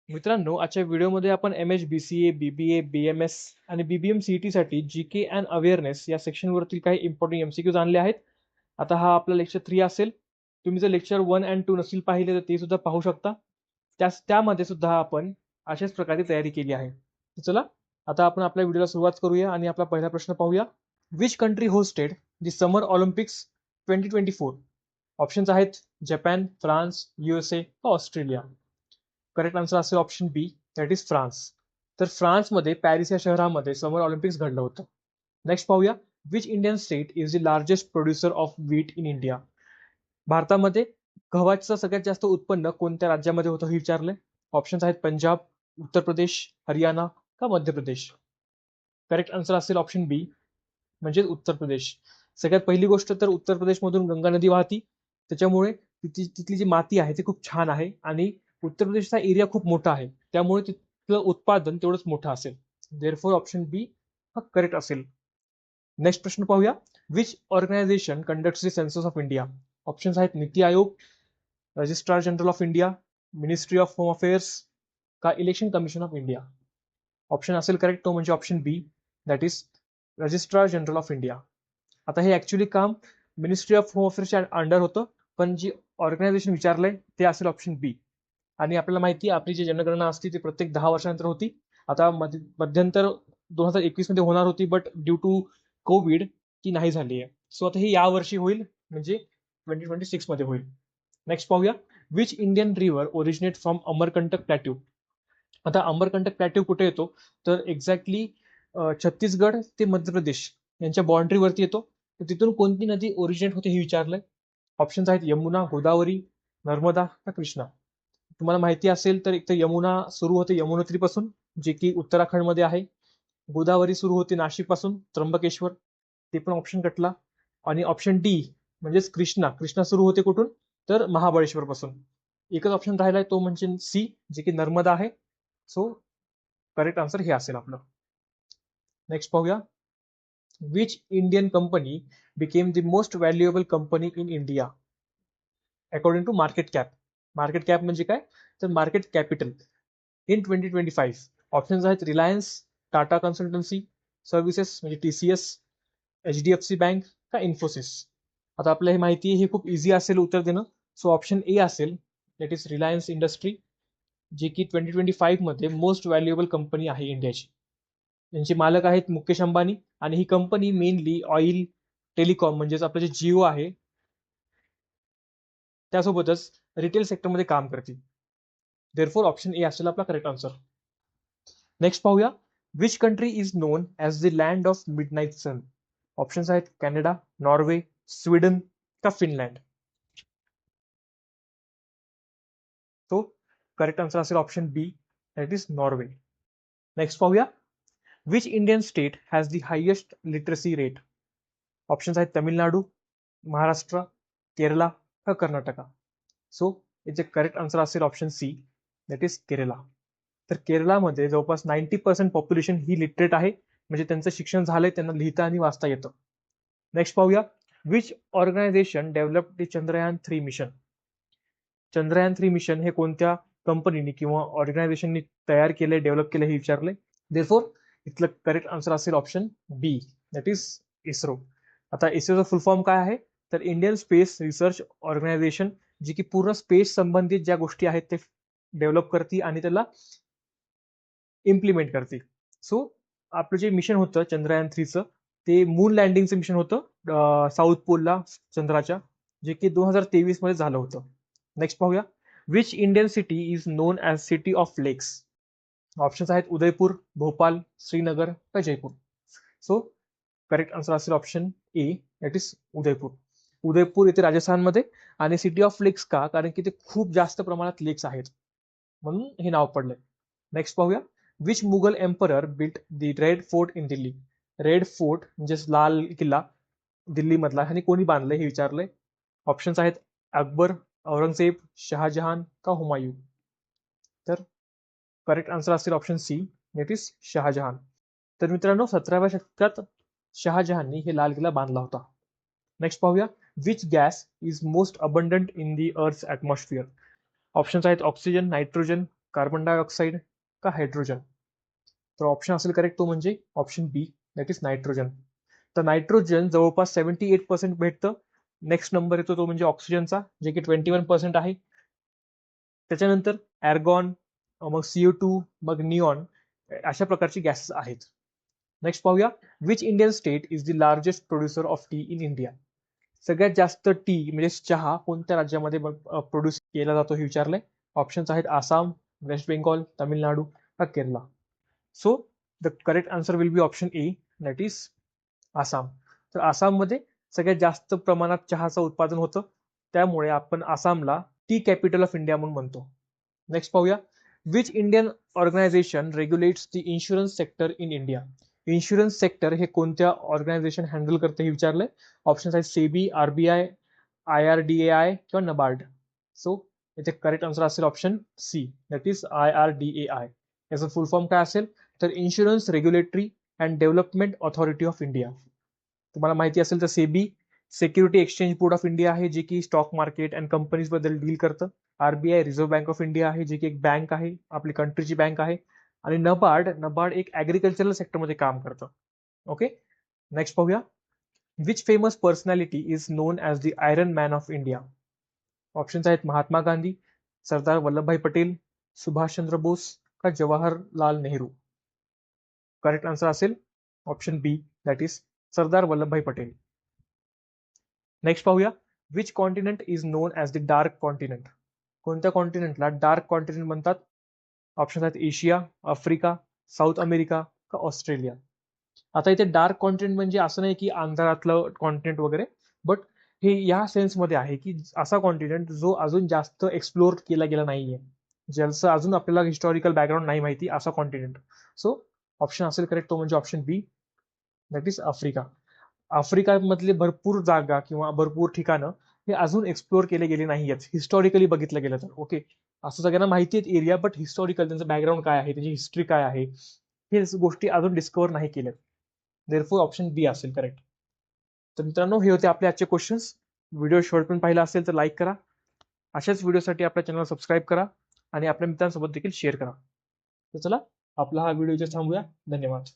मित्रांनो, आजच्या व्हिडिओमध्ये आपण MHBCA, BBA, BMS आणि BBM CET साठी जीके अँड अवेअरनेस या सेक्शनवरती काही इम्पॉर्टंट MCQज आणले आहेत. आता हा आपला लेक्चर 3 असेल. तुम्ही जर लेक्चर 1 अँड 2 नसतील पाहिले तर ते सुद्धा पाहू शकता. त्यामध्ये सुद्धा आपण अशाच प्रकारे तयारी केली आहे. तर चला आता आपण आपल्या व्हिडिओला सुरुवात करूया आणि आपला पहिला प्रश्न पाहूया. Which country hosted the summer Olympics 2024? Options आहेत जपान, फ्रान्स, USA व ऑस्ट्रेलिया. करेक्ट आन्सर असेल option B, that is France. तर फ्रान्समध्ये पॅरिस या शहरामध्ये समर ऑलिम्पिक्स घडलं होतं. नेक्स्ट पाहूया. Which Indian state is the largest producer of wheat in India? भारतामध्ये गव्हाचं सगळ्यात जास्त उत्पन्न कोणत्या राज्यामध्ये होतं हे विचारलंय. ऑप्शन्स आहेत पंजाब, उत्तर प्रदेश, हरियाणा का मध्य प्रदेश. करेक्ट आन्सर असेल ऑप्शन बी, म्हणजे उत्तर प्रदेश. सगळ्यात पहिली गोष्ट तर उत्तर प्रदेशमधून गंगा नदी वाहती, त्याच्यामुळे तिथली जी माती आहे ती खूप छान आहे आणि उत्तर प्रदेशचा एरिया खूप मोठा आहे, त्यामुळे तिथलं उत्पादन तेवढंच मोठं असेल. देअरफॉर ऑप्शन बी हा करेक्ट असेल. नेक्स्ट प्रश्न पाहूया. Which organisation conducts the census of India? Options आहेत NITI Aayog, registrar general of India, ministry of home affairs का election commission of India. Option असेल करेक्ट तो म्हणजे option B, that is registrar general of India. आता हे actually काम ministry of home अफेअर्सच्या under होतं, पण जी ऑर्गनायझेशन विचारलंय ते असेल ऑप्शन बी. आणि आपल्याला माहिती आहे आपली जी जनगणना असते ती प्रत्येक 10 वर्षानंतर होती. आता मध्यंतर 2021 मध्ये होणार होती, बट ड्यू टू कोविड ती नाही झाली आहे. सो आता हे या वर्षी होईल, म्हणजे 2026 मध्ये होईल. नेक्स्ट पाहूया. Which Indian river originate from Amarkantak plateau? आता अमरकंटक प्लॅट्यू कुठे येतो तर एक्झॅक्टली छत्तीसगड ते मध्य प्रदेश यांच्या बाउंड्रीवरती येतो. तर तिथून कोणती नदी ओरिजिनेट होते हे विचारलंय. ऑप्शन्स आहेत यमुना, गोदावरी, नर्मदा का कृष्णा. तुम्हाला माहिती असेल तर एक तर यमुना सुरू होते यमुनोत्री पासून, जे की उत्तराखंडमध्ये आहे. गोदावरी सुरू होते नाशिक पासून, त्र्यंबकेश्वर, ते पण ऑप्शन कटला. आणि ऑप्शन डी म्हणजेच कृष्णा, कृष्णा सुरू होते कुठून तर महाबळेश्वर पासून. एकच ऑप्शन राहिलाय तो म्हणजे सी, जे की नर्मदा आहे. सो करेक्ट आन्सर हे असेल आपलं. नेक्स्ट पाहूया. Which Indian company became the most valuable company in India according to market cap? Market cap म्हणजे काय तर मार्केट कॅपिटल इन 2025. ऑप्शन्स आहेत रिलायन्स, टाटा कन्सल्टन्सी सर्व्हिसेस म्हणजे TCS, HDFC बँक का इन्फोसिस. आता आपल्याला हे माहिती आहे, हे खूप इझी असेल उत्तर देणं. सो ऑप्शन ए असेल, दॅट इज रिलायन्स इंडस्ट्री, जे की 2025 मध्ये मोस्ट व्हॅल्युएबल कंपनी आहे इंडियाची. यांचे मालक आहेत मुकेश अंबानी आणि ही कंपनी मेनली ऑइल, टेलिकॉम म्हणजेच आपलं जे जिओ आहे त्यासोबतच रिटेल सेक्टरमध्ये काम करते. देअरफॉर ऑप्शन ए असेल आपला करेक्ट आन्सर. नेक्स्ट पाहूया. Which country is known as the land of midnight sun? Options आहेत कॅनडा, नॉर्वे, स्वीडन का फिनलँड. तो करेक्ट आन्सर असेल option B, that is Norway. Next पाहूया. Which Indian state has the highest literacy rate? Options आहेत तमिळनाडू, महाराष्ट्र, केरला का Karnataka. So याचे correct answer असेल option C, that is Kerala. तर केरळामध्ये जवळपास 90% पॉप्युलेशन ही लिटरेट आहे, म्हणजे त्यांचं शिक्षण झालंय, त्यांना लिहिता आणि वाचता येतं. नेक्स्ट पाहूया. Which organisation develop the Chandrayaan three mission? Chandrayaan three mission हे कोणत्या कंपनीने किंवा ऑर्गनायझेशनने तयार केलंय, डेव्हलप केलंय हे विचारलंय. देअरफॉर इथलं करेक्ट आन्सर असेल option B, that is ISRO. आता इस्रोचा फुल फॉर्म काय आहे तर इंडियन स्पेस रिसर्च ऑर्गनायझेशन, जी की पूर्ण स्पेस संबंधित ज्या गोष्टी आहेत ते डेव्हलप करते आणि त्याला इम्प्लिमेंट करते. सो आपलं जे मिशन होतं चंद्रयान-3चं ते मून लँडिंगचं मिशन होतं साऊथ पोलला चंद्राच्या, जे की 2023 मध्ये झालं होतं. नेक्स्ट पाहूया. Which Indian city is known as city of लेक्स? ऑप्शन्स आहेत उदयपूर, भोपाल, श्रीनगर का जयपूर. सो करेक्ट आन्सर असेल option A, that is Udaipur. Udaipur येथे राजस्थानमध्ये. आणि सिटी ऑफ लेक्स का, कारण की ते खूप जास्त प्रमाणात लेक्स आहेत म्हणून हे नाव पडलंय. नेक्स्ट पाहूया. Which Mughal emperor built the red fort in Delhi? Red fort म्हणजेच लाल किल्ला दिल्ली मधला, आणि कोणी बांधलंय हे विचारलंय. ऑप्शन्स आहेत अकबर, औरंगजेब, शहाजहान का हुमायूं. तर करेक्ट आन्सर असेल option C, that is Shahjahan. तर मित्रांनो 17व्या शतकात शहाजहाननी हे लाल किल्ला बांधला होता. नेक्स्ट पाहूया. Which gas is most abundant in the earth atmosphere? Options आहेत ऑक्सिजन, नायट्रोजन कार्बन डायऑक्साईड का हायड्रोजन? तर ऑप्शन असेल करेक्ट तो म्हणजे option B, that is nitrogen. तर नायट्रोजन जवळपास 78% भेटतं. नेक्स्ट नंबर येतो तो म्हणजे ऑक्सिजनचा, जे की 21% आहे. त्याच्यानंतर ॲर्गॉन, मग CO2, मग निऑन, अशा प्रकारची गॅसेस आहेत. नेक्स्ट पाहूया, which Indian state is the largest producer of T in India? सगळ्यात जास्त टी म्हणजे चहा कोणत्या राज्यामध्ये प्रोड्यूस केला जातो हे विचारलंय. ऑप्शन्स आहेत आसाम, वेस्ट बेंगॉल, तामिळनाडू का Kerala. So the correct answer will be option A, that is Assam. तर आसाममध्ये सगळ्यात जास्त प्रमाणात चहाचं उत्पादन होतं, त्यामुळे आपण आसामला टी कॅपिटल ऑफ इंडिया म्हणून म्हणतो. नेक्स्ट पाहूया, which Indian organisation regulates the insurance sector in India? Insurance sector हे कोणत्या ऑर्गनायझेशन हँडल करते हे विचारलंय. ऑप्शन आहेत सेबी, RBI, IRDAI किंवा नबार्ड. सो याचे करेक्ट आन्सर असेल option C, that is IRDAI. याचं फुल फॉर्म काय असेल तर Insurance Regulatory and Development Authority of India. तुम्हाला माहिती असेल तर SEBI Security Exchange Board of India आहे, जे की स्टॉक मार्केट अँड कंपनीज बद्दल डील करतं. RBI reserve bank of India आहे, जी की एक बँक आहे, आपली कंट्रीची बँक आहे. आणि नबार्ड एक ऍग्रिकल्चरल सेक्टरमध्ये काम करतं. ओके, नेक्स्ट पाहूया, which famous personality is known as the iron man of India? Options आहेत महात्मा गांधी, सरदार वल्लभभाई पटेल, सुभाषचंद्र बोस का जवाहरलाल नेहरू. करेक्ट आन्सर असेल option B, that is Sardar Vallabhbhai Patel. Next पाहूया, which continent is known as the dark continent? कोणत्या कॉन्टिनेंटला डार्क कॉन्टिनेंट म्हणतात? Option आहेत Asia, Africa, South America का Australia. आता इथे डार्क कॉन्टिनेंट म्हणजे असं नाही की अंधारातलं कॉन्टिनेंट वगैरे, बट हे या सेन्समध्ये आहे की असा कॉन्टिनेंट जो अजून जास्त एक्सप्लोर केला गेला नाहीये, ज्याचं अजून आपल्याला हिस्टॉरिकल बॅकग्राऊंड नाही माहिती, असा कॉन्टिनेंट. सो ऑप्शन असेल करेक्ट तो म्हणजे option B, that is Africa. आफ्रिकामधले भरपूर जागा किंवा भरपूर ठिकाणं हे अजून एक्सप्लोर केले गेले नाहीयेत, हिस्टॉरिकली बघितलं गेलं तर. ओके, असं सगळ्यांना माहिती आहेत एरिया, बट हिस्टॉरिकल त्यांचं बॅकग्राऊंड काय आहे, त्याची हिस्ट्री काय आहे, हे गोष्टी अजून डिस्कवर नाही केल्यात. देअरफॉर ऑप्शन बी असेल करेक्ट. तर मित्रांनो, हे होते आपले आजचे क्वेश्चन्स. व्हिडिओ शेवटपर्यंत पाहिला असेल तर लाईक करा, अशाच व्हिडिओसाठी आपल्या चॅनलला सबस्क्राईब करा आणि आपल्या मित्रांसोबत देखील शेअर करा. तर चला, आपला हा व्हिडिओ इथे थांबूया. धन्यवाद.